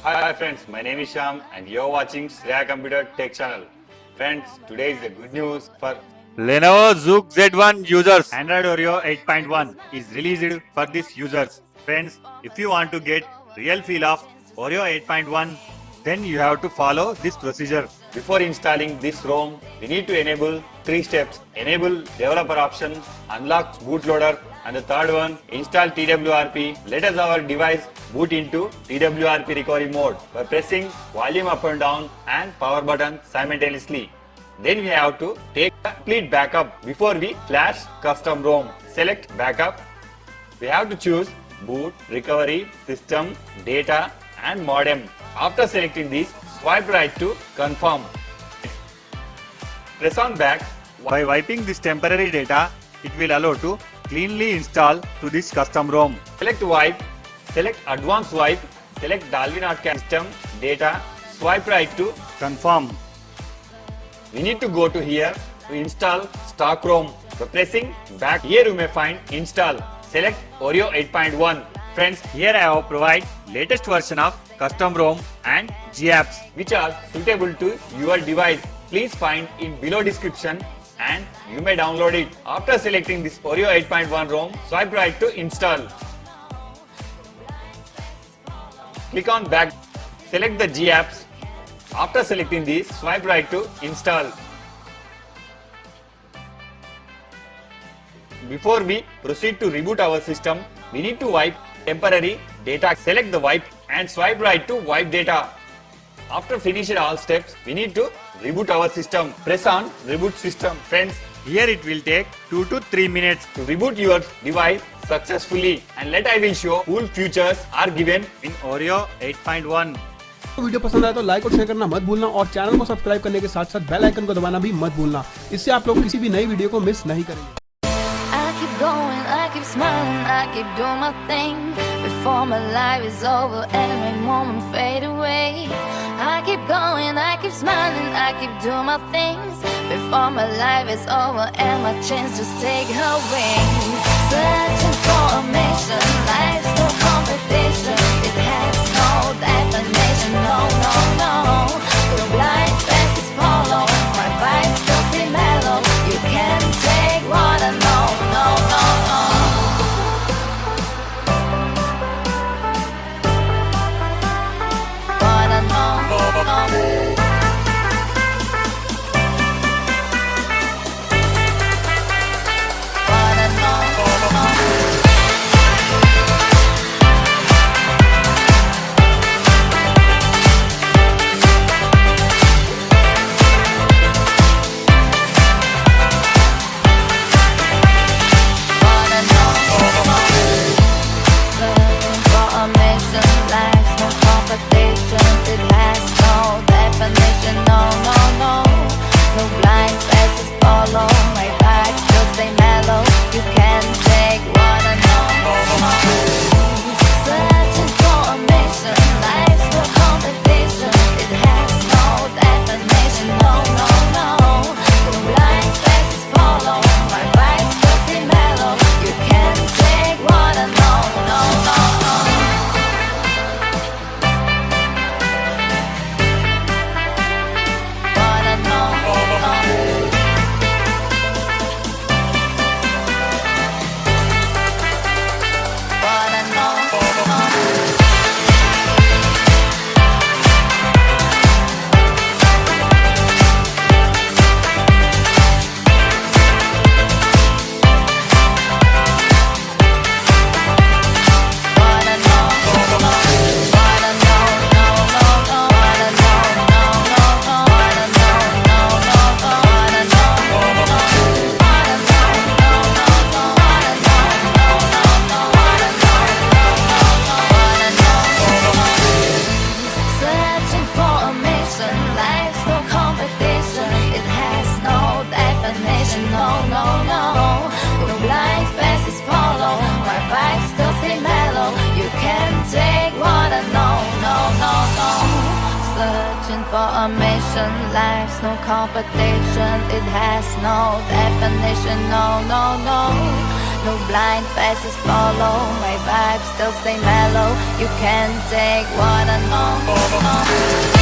Hi friends, my name is Sham and you're watching Shreya Computer Tech Channel. Friends, today is the good news for Lenovo ZUK Z1 users. Android Oreo 8.1 is released for these users. Friends, if you want to get real feel of Oreo 8.1, then you have to follow this procedure. Before installing this ROM, we need to enable 3 steps. Enable developer option, unlock bootloader, and the third one, install twrp. Let us our device boot into twrp recovery mode by pressing volume up and down and power button simultaneously. Then we have to take a complete backup before we flash custom ROM. Select backup. We have to choose boot, recovery, system, data and modem. After selecting these, swipe right to confirm. Press on back. By wiping this temporary data, it will allow to cleanly install to this custom ROM. Select wipe, select advanced wipe, select Dalvin system, data, swipe right to confirm. We need to go to here to install stock ROM. By pressing back, here you may find install. Select Oreo 8.1. Friends, here I have provided latest version of custom ROM and GApps which are suitable to your device. Please find in below description and you may download it. After selecting this Oreo 8.1 ROM, swipe right to install. Click on back, select the GApps. After selecting these, swipe right to install. Before we proceed to reboot our system, we need to wipe temporary data. Select the wipe and swipe right to wipe data. After finishing all steps, we need to reboot our system. Press on reboot system. Friends, here it will take 2 to 3 minutes to reboot your device successfully. And I will show cool features are given in Oreo 8.1. Video पसंद आया तो like और share करना मत भूलना और channel को subscribe करने के साथ साथ बेल आइकन को दबाना भी मत भूलना। इससे आप लोग किसी भी नई वीडियो को मिस नहीं करेंगे। I keep going, I keep smiling, I keep doing my thing before my life is over and every moment fade away. I keep going, I keep smiling, I keep doing my things before my life is over and my chance just take her wings. Searching for a mission, life's no competition. It has no definition, no, no, no. The blind faces follow, my vibes still stay mellow. You can't take what I know, no, no, no. What I know, no. For a mission, life's no competition. It has no definition, no, no, no. No blind faces follow. My vibes still stay mellow. You can't take what I know.